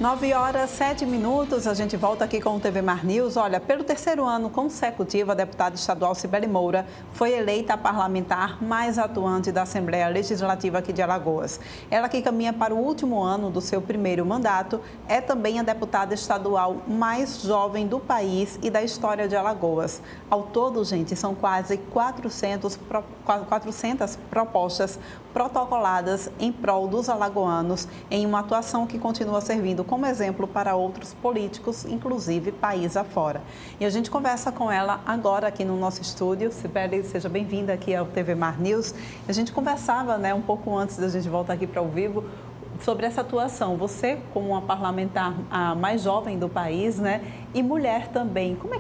9h07, a gente volta aqui com o TV Mar News. Olha, pelo terceiro ano consecutivo, a deputada estadual Cibele Moura foi eleita a parlamentar mais atuante da Assembleia Legislativa aqui de Alagoas. Ela, que caminha para o último ano do seu primeiro mandato, é também a deputada estadual mais jovem do país e da história de Alagoas. Ao todo, gente, são quase 400 propostas protocoladas em prol dos alagoanos, em uma atuação que continua servindo como exemplo para outros políticos, inclusive país afora. E a gente conversa com ela agora aqui no nosso estúdio. Cibele, seja bem-vinda aqui ao TV Mar News. A gente conversava, um pouco antes da gente voltar aqui para o vivo, sobre essa atuação. Você, como uma parlamentar a mais jovem do país, e mulher também, como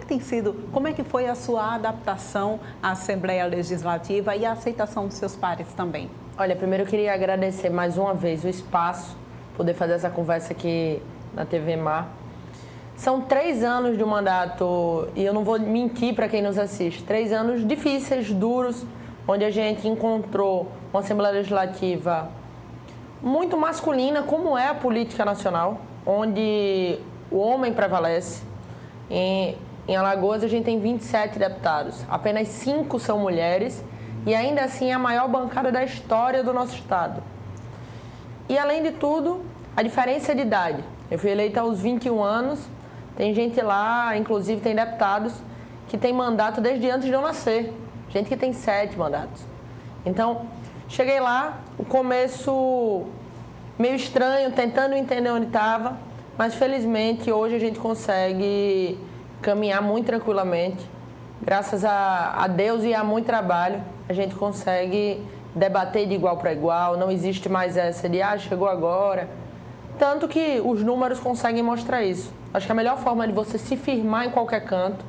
é que foi a sua adaptação à Assembleia Legislativa e a aceitação dos seus pares também? Olha, primeiro eu queria agradecer mais uma vez o espaço, poder fazer essa conversa aqui na TV Mar. São 3 anos de mandato, e eu não vou mentir para quem nos assiste, 3 anos difíceis, duros, onde a gente encontrou uma Assembleia Legislativa muito masculina, como é a política nacional, onde o homem prevalece. Em Alagoas a gente tem 27 deputados, apenas 5 são mulheres, e ainda assim é a maior bancada da história do nosso estado. E além de tudo, a diferença de idade. Eu fui eleita aos 21 anos, tem gente lá, inclusive tem deputados, que tem mandato desde antes de eu nascer. Gente que tem 7 mandatos. Então, cheguei lá, o começo meio estranho, tentando entender onde estava, mas felizmente hoje a gente consegue caminhar muito tranquilamente. Graças a Deus e a muito trabalho, a gente consegue debater de igual para igual, não existe mais essa de, chegou agora. Tanto que os números conseguem mostrar isso. Acho que a melhor forma de você se firmar em qualquer canto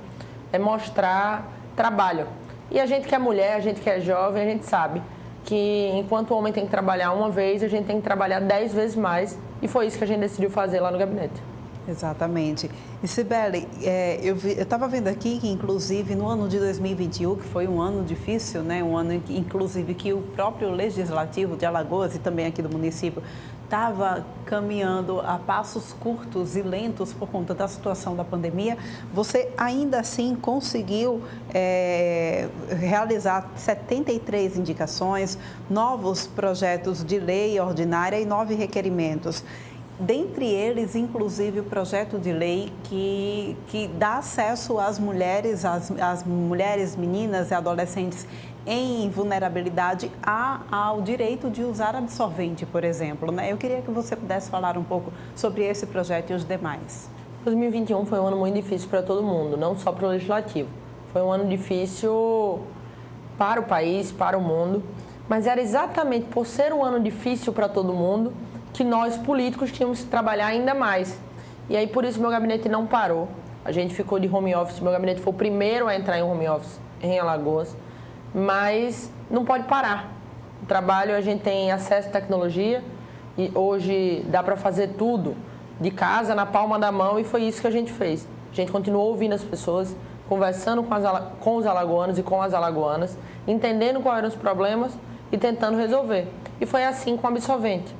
é mostrar trabalho. E a gente que é mulher, a gente que é jovem, a gente sabe que enquanto o homem tem que trabalhar uma vez, a gente tem que trabalhar 10 vezes mais. E foi isso que a gente decidiu fazer lá no gabinete. Exatamente. E Cibele, eu estava vendo aqui que, inclusive, no ano de 2021, que foi um ano difícil, um ano, inclusive, que o próprio Legislativo de Alagoas e também aqui do município estava caminhando a passos curtos e lentos por conta da situação da pandemia, você ainda assim conseguiu realizar 73 indicações, novos projetos de lei ordinária e 9 requerimentos. Dentre eles, inclusive, o projeto de lei que dá acesso às mulheres, meninas e adolescentes em vulnerabilidade ao direito de usar absorvente, por exemplo. Eu queria que você pudesse falar um pouco sobre esse projeto e os demais. 2021 foi um ano muito difícil para todo mundo, não só para o Legislativo. Foi um ano difícil para o país, para o mundo, mas era exatamente por ser um ano difícil para todo mundo que nós, políticos, tínhamos que trabalhar ainda mais. E aí, por isso, meu gabinete não parou. A gente ficou de home office, meu gabinete foi o primeiro a entrar em home office em Alagoas, mas não pode parar. O trabalho, a gente tem acesso à tecnologia e hoje dá para fazer tudo de casa, na palma da mão, e foi isso que a gente fez. A gente continuou ouvindo as pessoas, conversando com os alagoanos e com as alagoanas, entendendo quais eram os problemas e tentando resolver. E foi assim com o absorvente.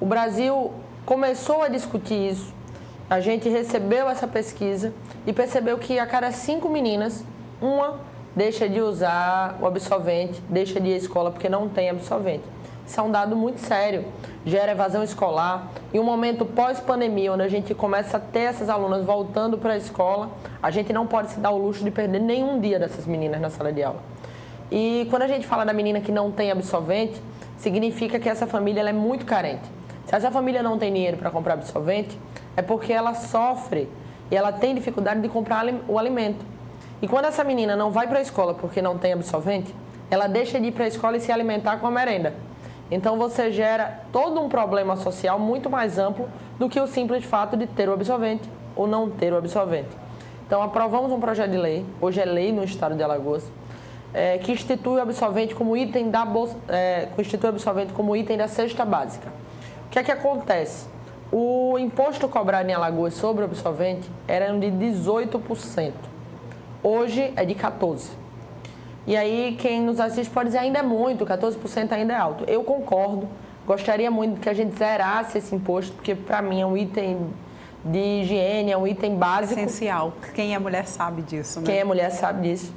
O Brasil começou a discutir isso, a gente recebeu essa pesquisa e percebeu que a cada 5 meninas, uma deixa de usar o absorvente, deixa de ir à escola porque não tem absorvente. Isso é um dado muito sério, gera evasão escolar. Em um momento pós-pandemia, onde a gente começa a ter essas alunas voltando para a escola, a gente não pode se dar o luxo de perder nenhum dia dessas meninas na sala de aula. E quando a gente fala da menina que não tem absorvente, significa que essa família ela é muito carente. Se essa família não tem dinheiro para comprar absorvente, é porque ela sofre e ela tem dificuldade de comprar o alimento. E quando essa menina não vai para a escola porque não tem absorvente, ela deixa de ir para a escola e se alimentar com a merenda. Então você gera todo um problema social muito mais amplo do que o simples fato de ter o absorvente ou não ter o absorvente. Então aprovamos um projeto de lei, hoje é lei no estado de Alagoas, que institui o absorvente como item da cesta básica. O que é que acontece? O imposto cobrado em Alagoas sobre o absorvente era de 18%. Hoje é de 14%. E aí quem nos assiste pode dizer ainda é muito, 14% ainda é alto. Eu concordo, Gostaria muito que a gente zerasse esse imposto, porque para mim é um item de higiene, é um item básico. Essencial. Quem é mulher sabe disso, né? Quem é mulher sabe disso.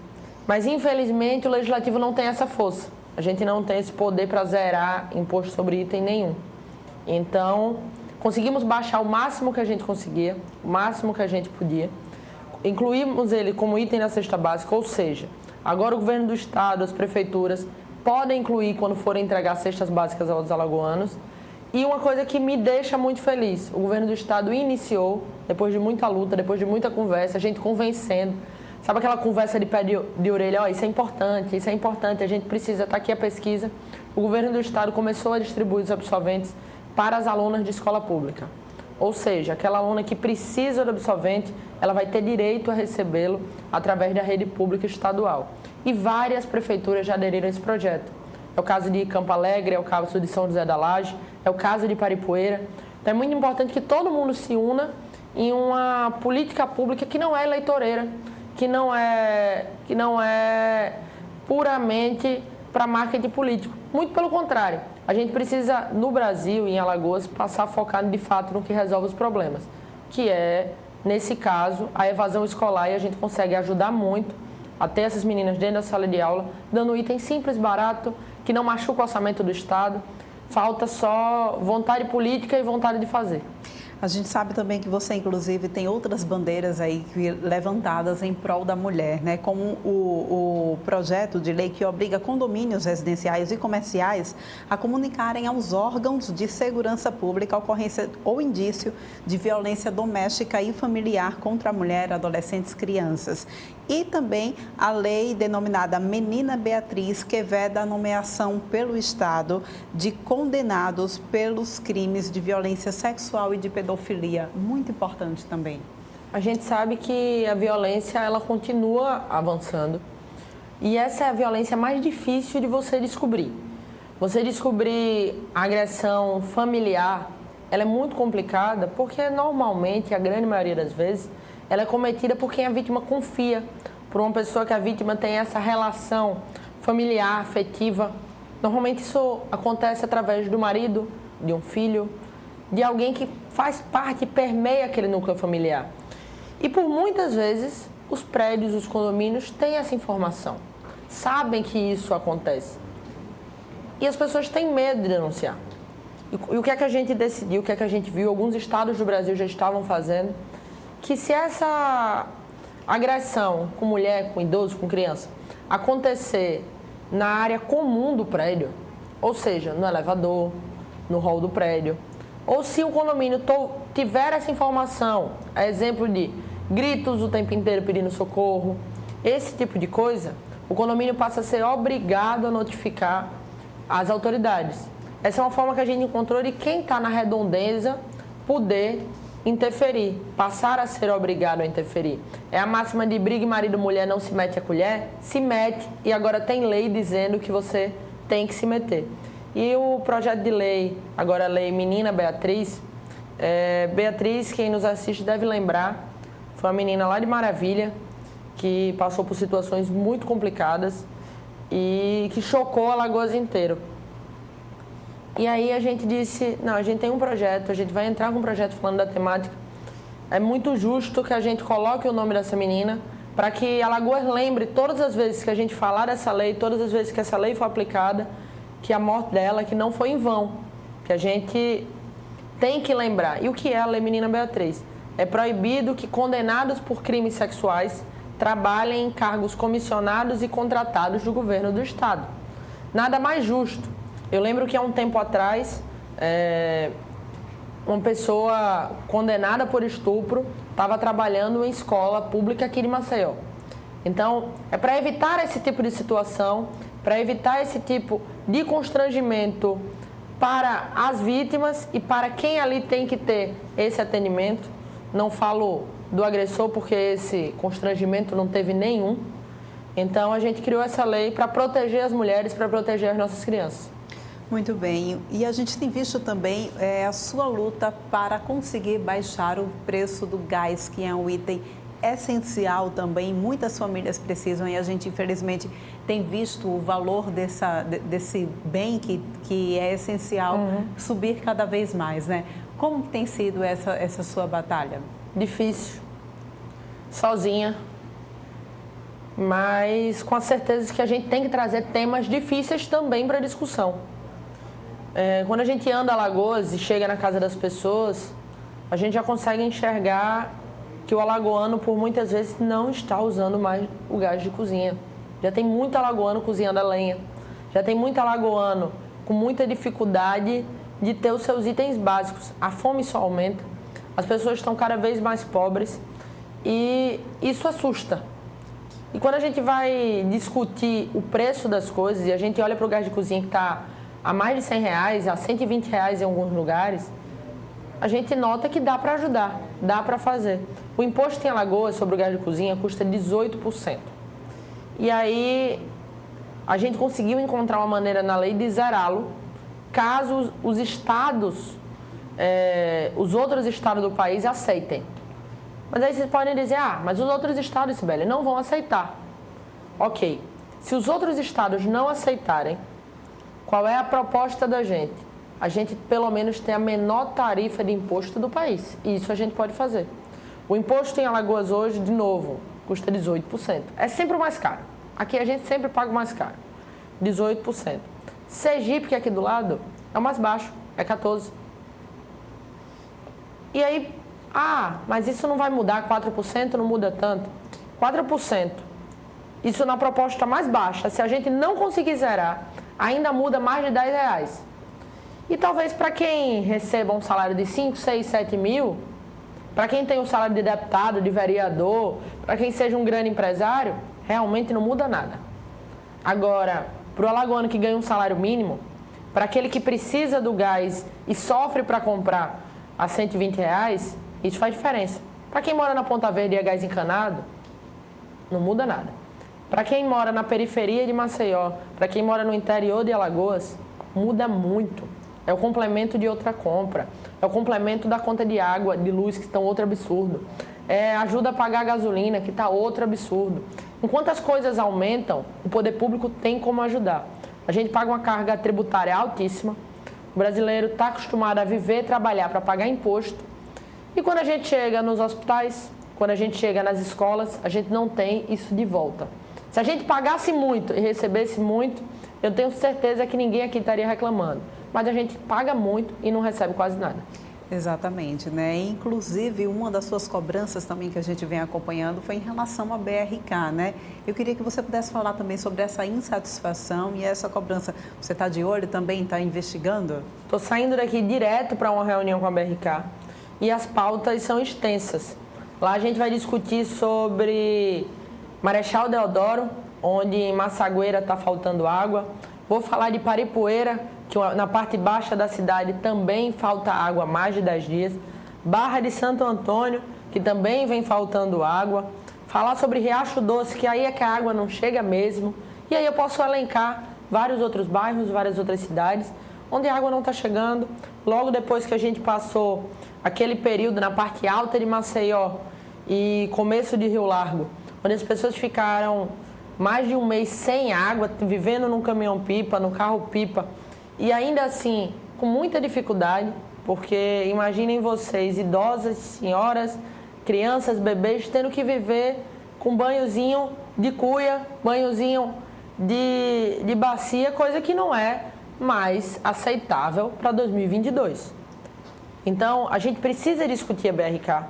Mas, infelizmente, o Legislativo não tem essa força. A gente não tem esse poder para zerar imposto sobre item nenhum. Então, conseguimos baixar o máximo que a gente conseguia, o máximo que a gente podia. Incluímos ele como item na cesta básica, ou seja, agora o governo do estado, as prefeituras, podem incluir quando forem entregar cestas básicas aos alagoanos. E uma coisa que me deixa muito feliz, o governo do estado iniciou, depois de muita luta, depois de muita conversa, a gente convencendo. Sabe aquela conversa de pé de orelha? Isso é importante, a gente precisa, está aqui a pesquisa. O governo do estado começou a distribuir os absolventes para as alunas de escola pública. Ou seja, aquela aluna que precisa do absolvente, ela vai ter direito a recebê-lo através da rede pública estadual. E várias prefeituras já aderiram a esse projeto. É o caso de Campo Alegre, é o caso de São José da Laje, é o caso de Paripueira. Então é muito importante que todo mundo se una em uma política pública que não é eleitoreira, que não é puramente para marketing político. Muito pelo contrário. A gente precisa, no Brasil, em Alagoas, passar a focar de fato no que resolve os problemas, que é, nesse caso, a evasão escolar, e a gente consegue ajudar muito a ter essas meninas dentro da sala de aula, dando um item simples, barato, que não machuca o orçamento do Estado. Falta só vontade política e vontade de fazer. A gente sabe também que você, inclusive, tem outras bandeiras aí levantadas em prol da mulher, né? Como o projeto de lei que obriga condomínios residenciais e comerciais a comunicarem aos órgãos de segurança pública a ocorrência ou indício de violência doméstica e familiar contra a mulher, adolescentes e crianças. E também a lei denominada Menina Beatriz, que veda a nomeação pelo Estado de condenados pelos crimes de violência sexual e de pedofilia. Muito importante também. A gente sabe que a violência, ela continua avançando. E essa é a violência mais difícil de você descobrir. Você descobrir a agressão familiar, ela é muito complicada, porque normalmente, a grande maioria das vezes, ela é cometida por quem a vítima confia, por uma pessoa que a vítima tem essa relação familiar, afetiva. Normalmente isso acontece através do marido, de um filho, de alguém que faz parte e permeia aquele núcleo familiar. E por muitas vezes, os prédios, os condomínios têm essa informação, sabem que isso acontece. E as pessoas têm medo de denunciar. E o que é que a gente decidiu, o que é que a gente viu, alguns estados do Brasil já estavam fazendo, que se essa agressão com mulher, com idoso, com criança, acontecer na área comum do prédio, ou seja, no elevador, no hall do prédio, ou se o condomínio tiver essa informação, exemplo de gritos o tempo inteiro pedindo socorro, esse tipo de coisa, o condomínio passa a ser obrigado a notificar as autoridades. Essa é uma forma que a gente encontrou de quem está na redondeza poder interferir, passar a ser obrigado a interferir. É a máxima de briga marido e mulher não se mete a colher? Se mete, e agora tem lei dizendo que você tem que se meter. E o projeto de lei, agora a lei Menina Beatriz, Beatriz, quem nos assiste deve lembrar, foi uma menina lá de Maravilha, que passou por situações muito complicadas e que chocou Alagoas inteiro. E aí a gente disse, não, a gente tem um projeto, a gente vai entrar com um projeto falando da temática. É muito justo que a gente coloque o nome dessa menina para que Alagoas lembre todas as vezes que a gente falar dessa lei, todas as vezes que essa lei for aplicada, que a morte dela que não foi em vão, que a gente tem que lembrar. E o que é a Lei Menina Beatriz? É proibido que condenados por crimes sexuais trabalhem em cargos comissionados e contratados do governo do Estado. Nada mais justo. Eu lembro que há um tempo atrás, uma pessoa condenada por estupro estava trabalhando em escola pública aqui de Maceió. Então, é para evitar esse tipo de situação, para evitar esse tipo de constrangimento para as vítimas e para quem ali tem que ter esse atendimento. Não falo do agressor porque esse constrangimento não teve nenhum. Então, a gente criou essa lei para proteger as mulheres, para proteger as nossas crianças. Muito bem. E a gente tem visto também a sua luta para conseguir baixar o preço do gás, que é um item essencial também. Muitas famílias precisam e a gente, infelizmente, tem visto o valor desse bem que é essencial subir cada vez mais, né? Como tem sido essa sua batalha? Difícil, sozinha, mas com a certeza que a gente tem que trazer temas difíceis também para discussão. Quando a gente anda a Alagoas e chega na casa das pessoas, a gente já consegue enxergar que o alagoano, por muitas vezes, não está usando mais o gás de cozinha. Já tem muito alagoano cozinhando a lenha, já tem muito alagoano com muita dificuldade de ter os seus itens básicos. A fome só aumenta, as pessoas estão cada vez mais pobres e isso assusta. E quando a gente vai discutir o preço das coisas e a gente olha para o gás de cozinha que está a mais de R$100, a R$120 em alguns lugares, a gente nota que dá para ajudar, dá para fazer. O imposto em Alagoas sobre o gás de cozinha custa 18%. E aí a gente conseguiu encontrar uma maneira na lei de zerá-lo, caso os estados, os outros estados do país aceitem. Mas aí vocês podem dizer, mas os outros estados, Sibeli, não vão aceitar. Ok, se os outros estados não aceitarem, qual é a proposta da gente? A gente pelo menos tem a menor tarifa de imposto do país. E isso a gente pode fazer. O imposto em Alagoas hoje, de novo, custa 18%. É sempre o mais caro. Aqui a gente sempre paga o mais caro. 18%. Sergipe, que é aqui do lado, é o mais baixo, é 14%. E aí, mas isso não vai mudar, 4% não muda tanto. 4%. Isso na proposta mais baixa. Se a gente não conseguir zerar, ainda muda mais de R$10. E talvez para quem receba um salário de 5, 6, 7 mil, para quem tem um salário de deputado, de vereador, para quem seja um grande empresário, realmente não muda nada. Agora, para o alagoano que ganha um salário mínimo, para aquele que precisa do gás e sofre para comprar a R$120, isso faz diferença. Para quem mora na Ponta Verde e é gás encanado, não muda nada. Para quem mora na periferia de Maceió, para quem mora no interior de Alagoas, muda muito. É o complemento de outra compra, é o complemento da conta de água, de luz, que está outro absurdo. Ajuda a pagar a gasolina, que está outro absurdo. Enquanto as coisas aumentam, o poder público tem como ajudar. A gente paga uma carga tributária altíssima, o brasileiro está acostumado a viver e trabalhar para pagar imposto, e quando a gente chega nos hospitais, quando a gente chega nas escolas, a gente não tem isso de volta. Se a gente pagasse muito e recebesse muito, eu tenho certeza que ninguém aqui estaria reclamando. Mas a gente paga muito e não recebe quase nada. Exatamente, né? Inclusive, uma das suas cobranças também que a gente vem acompanhando foi em relação à BRK, né? Eu queria que você pudesse falar também sobre essa insatisfação e essa cobrança. Você está de olho também, está investigando? Estou saindo daqui direto para uma reunião com a BRK e as pautas são extensas. Lá a gente vai discutir sobre Marechal Deodoro, onde em Massagueira está faltando água. Vou falar de Paripueira, que na parte baixa da cidade também falta água há mais de 10 dias. Barra de Santo Antônio, que também vem faltando água. Falar sobre Riacho Doce, que aí é que a água não chega mesmo. E aí eu posso elencar vários outros bairros, várias outras cidades, onde a água não está chegando. Logo depois que a gente passou aquele período na parte alta de Maceió e começo de Rio Largo, onde as pessoas ficaram mais de um mês sem água, vivendo num caminhão-pipa, no carro-pipa, e ainda assim com muita dificuldade, porque imaginem vocês, idosas, senhoras, crianças, bebês, tendo que viver com banhozinho de cuia, banhozinho de bacia, coisa que não é mais aceitável para 2022. Então, a gente precisa discutir a BRK.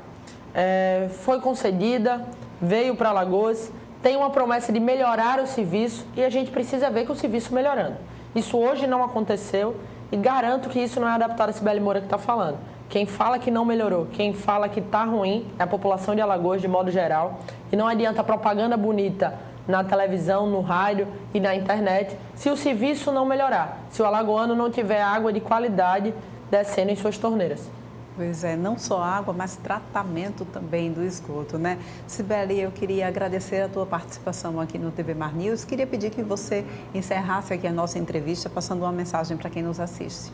Foi concedida, veio para Alagoas, tem uma promessa de melhorar o serviço e a gente precisa ver que o serviço melhorando. Isso hoje não aconteceu e garanto que isso não é adaptado a Sibeli Moura que está falando. Quem fala que não melhorou, quem fala que está ruim é a população de Alagoas de modo geral. E não adianta propaganda bonita na televisão, no rádio e na internet se o serviço não melhorar, se o alagoano não tiver água de qualidade descendo em suas torneiras. Pois é, não só água, mas tratamento também do esgoto, né? Sibeli, eu queria agradecer a tua participação aqui no TV Mar News. Queria pedir que você encerrasse aqui a nossa entrevista, passando uma mensagem para quem nos assiste.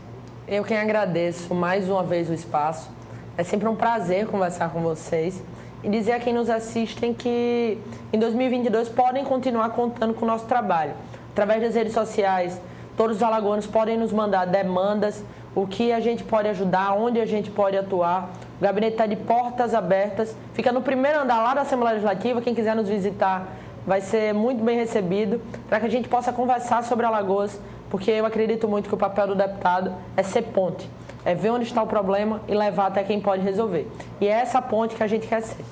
Eu quem agradeço mais uma vez o espaço. É sempre um prazer conversar com vocês. e dizer a quem nos assistem que em 2022 podem continuar contando com o nosso trabalho. Através das redes sociais, todos os alagoanos podem nos mandar demandas, o que a gente pode ajudar, onde a gente pode atuar. O gabinete está de portas abertas, fica no primeiro andar lá da Assembleia Legislativa. Quem quiser nos visitar vai ser muito bem recebido, para que a gente possa conversar sobre Alagoas, porque eu acredito muito que o papel do deputado é ser ponte, é ver onde está o problema e levar até quem pode resolver. E é essa ponte que a gente quer ser.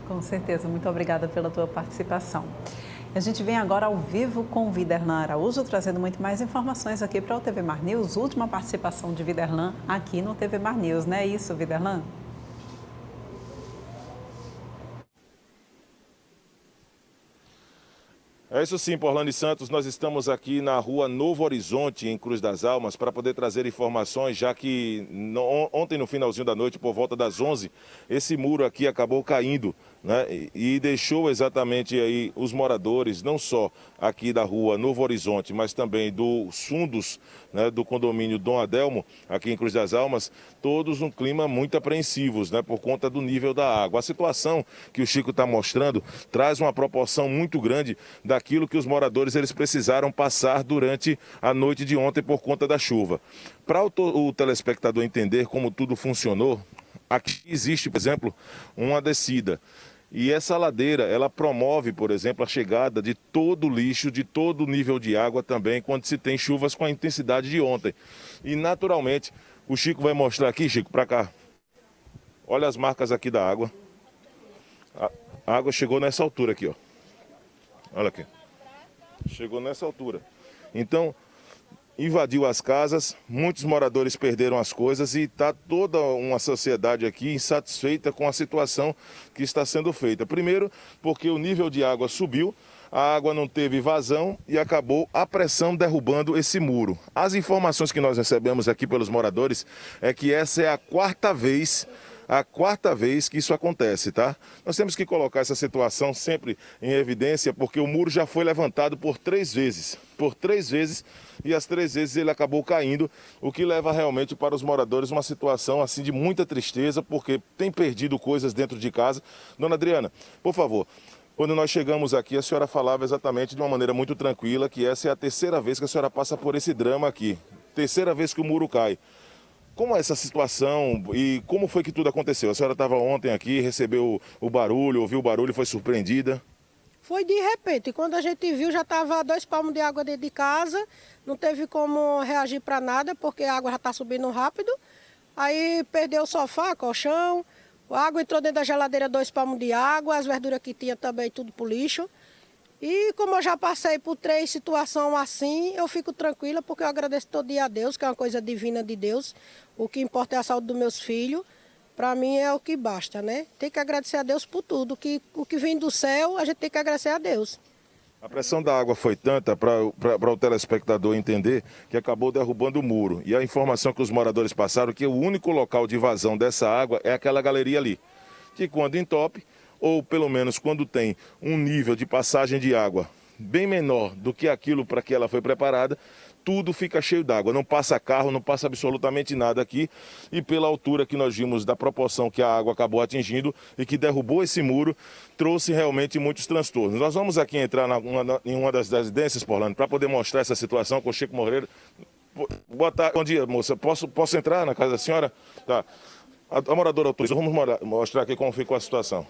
Com certeza, muito obrigada pela tua participação. A gente vem agora ao vivo com o Viderlan Araújo, trazendo muito mais informações aqui para o TV Mar News. Última participação de Viderlan aqui no TV Mar News, não é isso, Viderlan? É isso sim, Porlane Santos, nós estamos aqui na rua Novo Horizonte, em Cruz das Almas, para poder trazer informações, já que ontem no finalzinho da noite, por volta das 11, esse muro aqui acabou caindo, né? E deixou exatamente aí os moradores, não só aqui da rua Novo Horizonte, mas também dos fundos, né, do condomínio Dom Adelmo, aqui em Cruz das Almas, todos um clima muito apreensivos, né, por conta do nível da água. A situação que o Chico está mostrando traz uma proporção muito grande daquilo que os moradores eles precisaram passar durante a noite de ontem por conta da chuva. Para o telespectador entender como tudo funcionou, aqui existe, por exemplo, uma descida. E essa ladeira, ela promove, por exemplo, a chegada de todo o lixo, de todo o nível de água também, quando se tem chuvas com a intensidade de ontem. E, naturalmente, o Chico vai mostrar aqui, Chico, para cá. Olha as marcas aqui da água. A água chegou nessa altura aqui, ó. Olha aqui. Chegou nessa altura. Então, invadiu as casas, muitos moradores perderam as coisas e está toda uma sociedade aqui insatisfeita com a situação que está sendo feita. Primeiro, porque o nível de água subiu, a água não teve vazão e acabou a pressão derrubando esse muro. As informações que nós recebemos aqui pelos moradores é que essa é a quarta vez que isso acontece, tá? Nós temos que colocar essa situação sempre em evidência, porque o muro já foi levantado por 3 vezes. Por 3 vezes, e as 3 vezes ele acabou caindo, o que leva realmente para os moradores uma situação assim de muita tristeza, porque tem perdido coisas dentro de casa. Dona Adriana, por favor, quando nós chegamos aqui, a senhora falava exatamente de uma maneira muito tranquila que essa é a terceira vez que a senhora passa por esse drama aqui. Terceira vez que o muro cai. Como é essa situação e como foi que tudo aconteceu? A senhora estava ontem aqui, recebeu o barulho, ouviu o barulho e foi surpreendida? Foi de repente, quando a gente viu já estava 2 palmos de água dentro de casa, não teve como reagir para nada, porque a água já está subindo rápido. Aí perdeu o sofá, colchão, a água entrou dentro da geladeira 2 palmos de água, as verduras que tinha também tudo pro lixo. E como eu já passei por 3 situações assim, eu fico tranquila, porque eu agradeço todo dia a Deus, que é uma coisa divina de Deus. O que importa é a saúde dos meus filhos. Para mim é o que basta, né? Tem que agradecer a Deus por tudo. O que vem do céu, a gente tem que agradecer a Deus. A pressão da água foi tanta para o telespectador entender que acabou derrubando o muro. E a informação que os moradores passaram é que o único local de vazão dessa água é aquela galeria ali. Que quando entope, ou pelo menos quando tem um nível de passagem de água bem menor do que aquilo para que ela foi preparada, tudo fica cheio d'água, não passa carro, não passa absolutamente nada aqui. E pela altura que nós vimos da proporção que a água acabou atingindo e que derrubou esse muro, trouxe realmente muitos transtornos. Nós vamos aqui entrar em uma das residências, Porlane, para poder mostrar essa situação com o Chico Moreira. Boa tarde, bom dia, moça. Posso entrar na casa da senhora? Tá. A moradora autorizou. Vamos mostrar aqui como ficou a situação.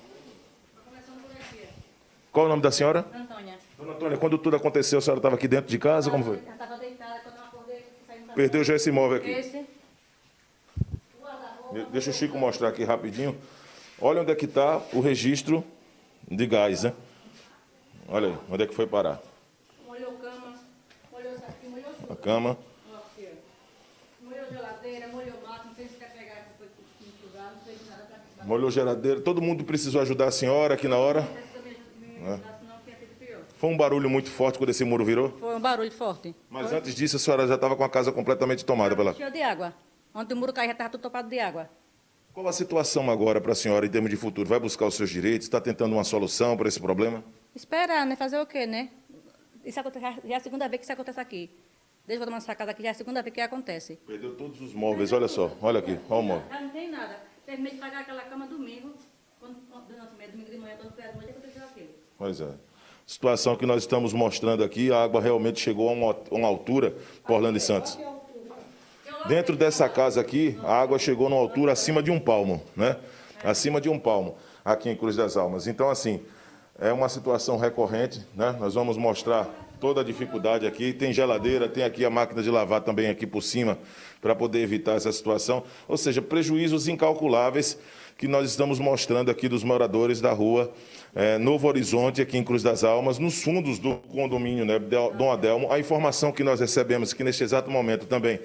Qual o nome da senhora? Antônia. Dona Antônia, quando tudo aconteceu, a senhora estava aqui dentro de casa? Como foi? Eu estava deitada, quando eu acordei, saí da Perdeu já esse imóvel aqui. Esse. Deixa o Chico mostrar aqui rapidinho. Olha onde é que está o registro de gás, né? Olha aí, onde é que foi parar. Molhou cama, molhou isso aqui, molhou tudo. A cama. Aqui, ó. Molhou geladeira, molhou mato, não sei se quer pegar, se foi enxugar, não sei de nada para Molhou geladeira. Todo mundo precisou ajudar a senhora aqui na hora. Foi um barulho muito forte quando esse muro virou? Foi um barulho forte. Mas antes disso, a senhora já estava com a casa completamente tomada pela... Cheio de água. Ontem o muro caiu, já estava tudo topado de água. Qual a situação agora para a senhora em termos de futuro? Vai buscar os seus direitos? Está tentando uma solução para esse problema? Esperar, né? Fazer o quê, né? Isso acontece, já é a segunda vez que isso acontece aqui. Desde que eu tomar essa casa aqui, já é a segunda vez que acontece. Perdeu todos os móveis, olha só. Olha aqui, olha o móvel. Já não tem nada. Terminei de pagar aquela cama domingo. Domingo de manhã, quando foi à noite, aconteceu aquilo. Pois é. Situação que nós estamos mostrando aqui, a água realmente chegou a uma altura, por Orlando e Santos. Dentro dessa casa aqui, a água chegou numa altura acima de 1 palmo, né? Acima de 1 palmo, aqui em Cruz das Almas. Então, assim, é uma situação recorrente, né? Nós vamos mostrar toda a dificuldade aqui. Tem geladeira, tem aqui a máquina de lavar também aqui por cima, para poder evitar essa situação. Ou seja, prejuízos incalculáveis que nós estamos mostrando aqui dos moradores da rua Novo Horizonte, aqui em Cruz das Almas, nos fundos do condomínio, né, Dom Adelmo. A informação que nós recebemos, que neste exato momento também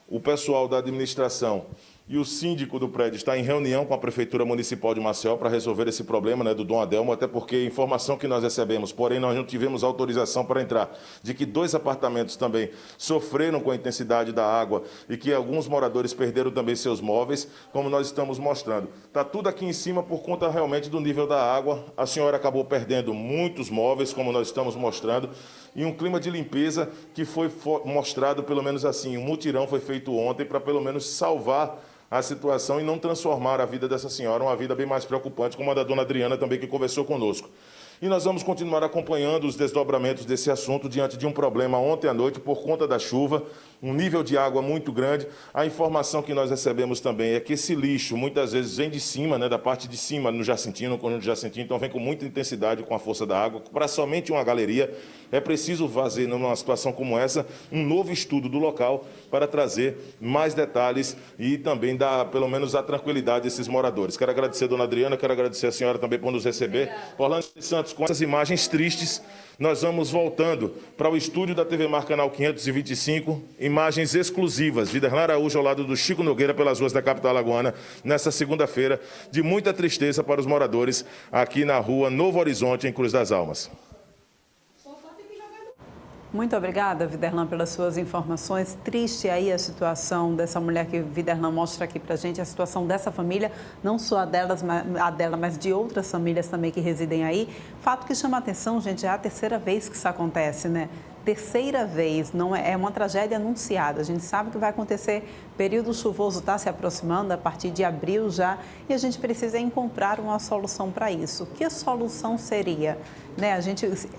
o pessoal da administração e o síndico do prédio está em reunião com a Prefeitura Municipal de Maceió para resolver esse problema, né, do Dom Adelmo, até porque a informação que nós recebemos, porém nós não tivemos autorização para entrar, de que 2 apartamentos também sofreram com a intensidade da água e que alguns moradores perderam também seus móveis, como nós estamos mostrando. Está tudo aqui em cima por conta realmente do nível da água. A senhora acabou perdendo muitos móveis, como nós estamos mostrando, e um clima de limpeza que foi mostrado, pelo menos assim, um mutirão foi feito ontem para pelo menos salvar a situação e não transformar a vida dessa senhora uma vida bem mais preocupante, como a da dona Adriana também, que conversou conosco. E nós vamos continuar acompanhando os desdobramentos desse assunto diante de um problema ontem à noite por conta da chuva, um nível de água muito grande. A informação que nós recebemos também é que esse lixo muitas vezes vem de cima, né, da parte de cima no Jacintinho, no conjunto Jacintinho, então vem com muita intensidade com a força da água. Para somente uma galeria é preciso fazer, numa situação como essa, um novo estudo do local para trazer mais detalhes e também dar pelo menos a tranquilidade desses moradores. Quero agradecer a dona Adriana, quero agradecer a senhora também por nos receber. Orlando Santos, com essas imagens tristes, nós vamos voltando para o estúdio da TV Mar Canal 525, imagens exclusivas. Viderlan Araújo ao lado do Chico Nogueira pelas ruas da capital alagoana, nessa segunda-feira, de muita tristeza para os moradores aqui na rua Novo Horizonte, em Cruz das Almas. Muito obrigada, Viderlan, pelas suas informações. Triste aí a situação dessa mulher que Viderlan mostra aqui pra gente, a situação dessa família, não só a dela, mas de outras famílias também que residem aí. Fato que chama a atenção, gente, é a 3ª vez que isso acontece, né? 3ª vez, não é uma tragédia anunciada. A gente sabe que vai acontecer, período chuvoso está se aproximando, a partir de abril já, e a gente precisa encontrar uma solução para isso. Que solução seria? Né?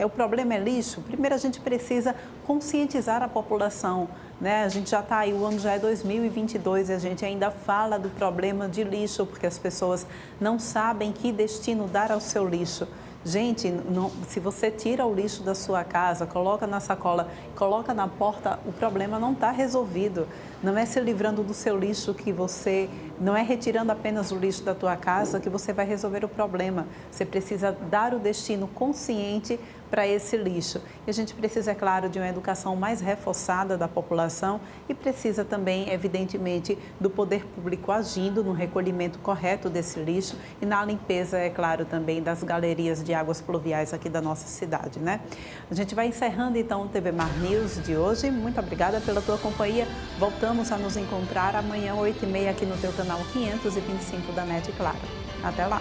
O problema é lixo? Primeiro a gente precisa conscientizar a população. Né? A gente já está aí, o ano já é 2022 e a gente ainda fala do problema de lixo, porque as pessoas não sabem que destino dar ao seu lixo. Gente, se você tira o lixo da sua casa, coloca na sacola, coloca na porta, o problema não está resolvido. Não é se livrando do seu lixo não é retirando apenas o lixo da tua casa que você vai resolver o problema. Você precisa dar o destino consciente para esse lixo. E a gente precisa, é claro, de uma educação mais reforçada da população e precisa também, evidentemente, do poder público agindo no recolhimento correto desse lixo e na limpeza, é claro, também das galerias de águas pluviais aqui da nossa cidade, né? A gente vai encerrando, então, o TV Mar News de hoje. Muito obrigada pela tua companhia. Voltamos a nos encontrar amanhã, 8h30, aqui no teu canal 525 da NET, claro. Até lá!